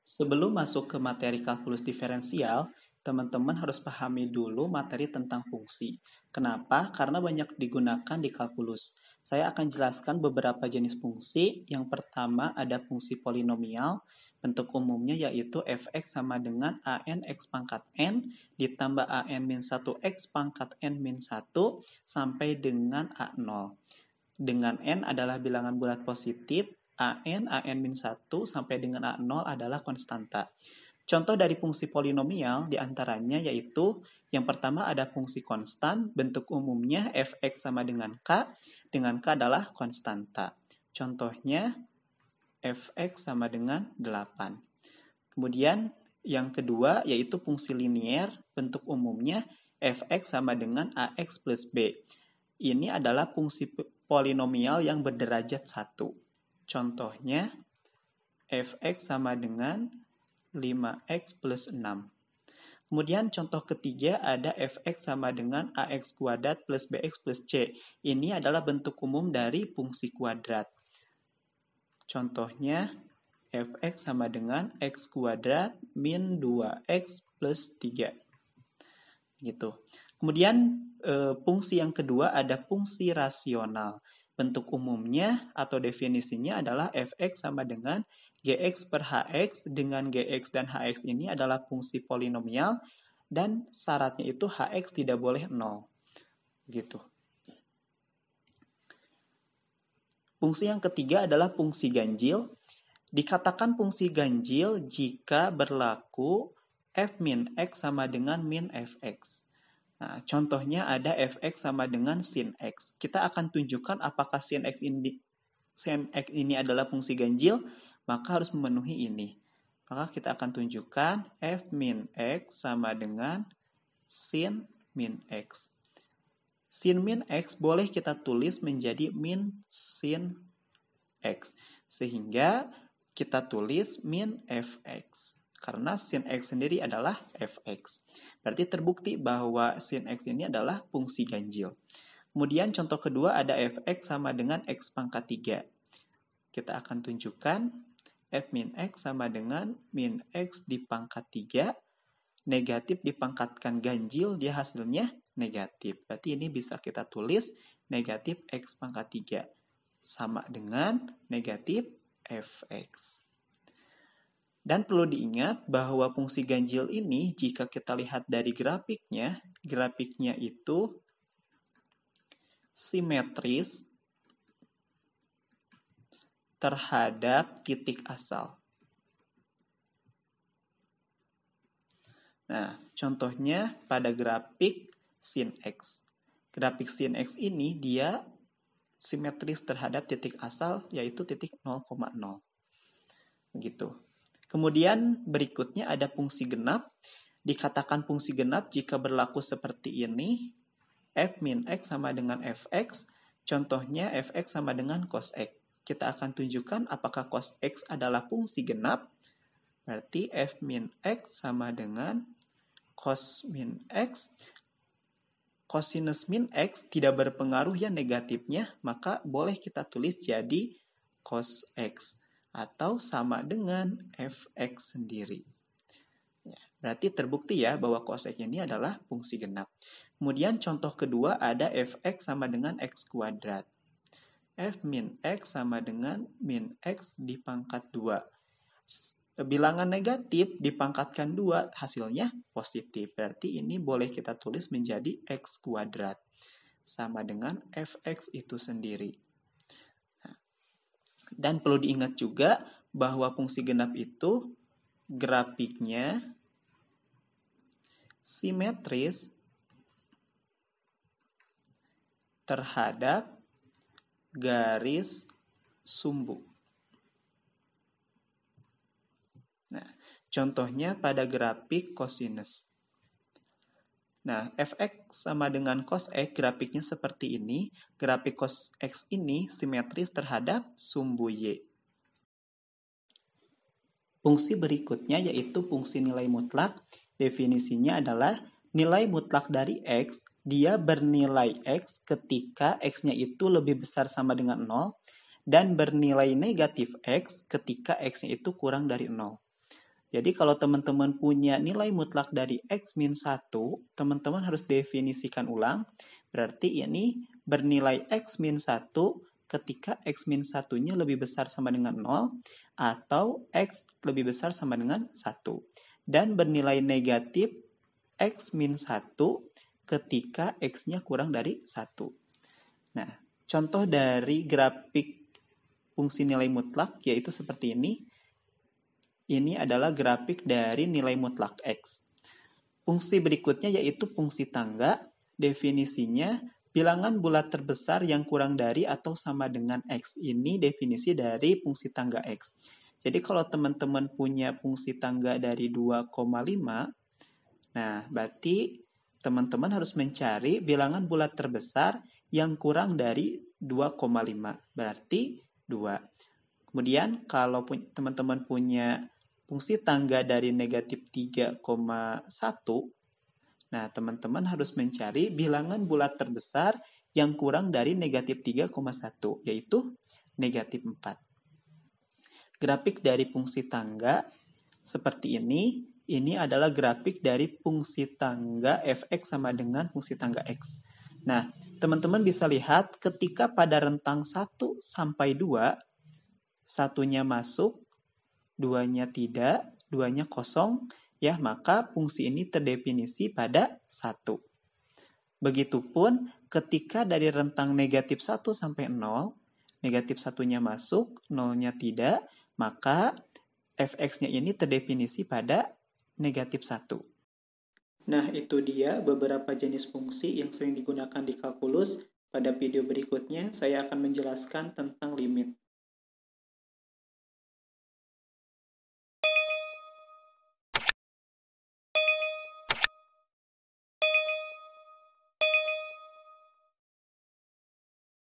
Sebelum masuk ke materi kalkulus diferensial, teman-teman harus pahami dulu materi tentang fungsi. Kenapa? Karena banyak digunakan di kalkulus. Saya akan jelaskan beberapa jenis fungsi. Yang pertama ada fungsi polinomial. Bentuk umumnya yaitu fx sama dengan an x pangkat n ditambah an min 1x pangkat n min 1 sampai dengan a0. Dengan n adalah bilangan bulat positif, an-1 sampai dengan a0 adalah konstanta. Contoh dari fungsi polinomial diantaranya yaitu yang pertama ada fungsi konstan, bentuk umumnya fx sama dengan k adalah konstanta. Contohnya fx sama dengan 8. Kemudian yang kedua yaitu fungsi linier, bentuk umumnya fx sama dengan ax plus b. Ini adalah fungsi polinomial yang berderajat 1. Contohnya, fx sama dengan 5x plus 6. Kemudian contoh ketiga ada fx sama dengan ax kuadrat plus bx plus c. Ini adalah bentuk umum dari fungsi kuadrat. Contohnya, fx sama dengan x kuadrat min 2x plus 3. Gitu. Kemudian fungsi yang kedua ada fungsi rasional. Bentuk umumnya atau definisinya adalah fx sama dengan gx per hx, dengan gx dan hx ini adalah fungsi polinomial dan syaratnya itu hx tidak boleh 0. Gitu. Fungsi yang ketiga adalah fungsi ganjil. Dikatakan fungsi ganjil jika berlaku f min x sama dengan min fx. Nah, contohnya ada fx sama dengan sin x. Kita akan tunjukkan apakah sin x ini adalah fungsi ganjil, maka harus memenuhi ini. Maka kita akan tunjukkan f min x sama dengan sin min x. Sin min x boleh kita tulis menjadi min sin x. Sehingga kita tulis min fx. Karena sin x sendiri adalah fx. Berarti terbukti bahwa sin x ini adalah fungsi ganjil. Kemudian contoh kedua ada fx sama dengan x pangkat 3. Kita akan tunjukkan f min x sama dengan min x di pangkat 3. Negatif dipangkatkan ganjil, dia hasilnya negatif. Berarti ini bisa kita tulis negatif x pangkat 3. Sama dengan negatif fx. Dan perlu diingat bahwa fungsi ganjil ini jika kita lihat dari grafiknya itu simetris terhadap titik asal. Nah, contohnya pada grafik sin x. Grafik sin x ini dia simetris terhadap titik asal yaitu titik 0,0. Begitu. Kemudian berikutnya ada fungsi genap. Dikatakan fungsi genap jika berlaku seperti ini. F min x sama dengan fx. Contohnya fx sama dengan cos x. Kita akan tunjukkan apakah cos x adalah fungsi genap. Berarti f min x sama dengan cos min x. Cosinus min x tidak berpengaruh ya negatifnya. Maka boleh kita tulis jadi cos x. Atau sama dengan fx sendiri. Ya, berarti terbukti ya bahwa cos x ini adalah fungsi genap. Kemudian contoh kedua ada fx sama dengan x kuadrat. F min x sama dengan min x di pangkat 2. Bilangan negatif dipangkatkan 2 hasilnya positif. Berarti ini boleh kita tulis menjadi x kuadrat. Sama dengan fx itu sendiri. Dan perlu diingat juga bahwa fungsi genap itu grafiknya simetris terhadap garis sumbu. Nah, contohnya pada grafik cosinus. Nah, fx sama dengan cos x, grafiknya seperti ini. Grafik cos x ini simetris terhadap sumbu y. Fungsi berikutnya yaitu fungsi nilai mutlak. Definisinya adalah nilai mutlak dari x, dia bernilai x ketika x-nya itu lebih besar sama dengan 0, dan bernilai negatif x ketika x-nya itu kurang dari 0. Jadi kalau teman-teman punya nilai mutlak dari X min 1, teman-teman harus definisikan ulang. Berarti ini bernilai X min 1 ketika X min 1-nya lebih besar sama dengan 0 atau X lebih besar sama dengan 1. Dan bernilai negatif X min 1 ketika X-nya kurang dari 1. Nah, contoh dari grafik fungsi nilai mutlak yaitu seperti ini. Ini adalah grafik dari nilai mutlak X. Fungsi berikutnya yaitu fungsi tangga. Definisinya, bilangan bulat terbesar yang kurang dari atau sama dengan X. Ini definisi dari fungsi tangga X. Jadi kalau teman-teman punya fungsi tangga dari 2,5, nah berarti teman-teman harus mencari bilangan bulat terbesar yang kurang dari 2,5. Berarti 2. Kemudian kalau teman-teman punya fungsi tangga dari negatif 3,1, nah teman-teman harus mencari bilangan bulat terbesar yang kurang dari negatif 3,1, yaitu negatif 4. Grafik dari fungsi tangga seperti ini adalah grafik dari fungsi tangga fx sama dengan fungsi tangga x. Nah, teman-teman bisa lihat ketika pada rentang 1 sampai 2, satunya masuk, duanya tidak, duanya kosong, ya maka fungsi ini terdefinisi pada 1. Begitupun ketika dari rentang negatif 1 sampai 0, negatif 1-nya masuk, 0-nya tidak, maka fx-nya ini terdefinisi pada negatif 1. Nah, itu dia beberapa jenis fungsi yang sering digunakan di kalkulus. Pada video berikutnya, saya akan menjelaskan tentang limit.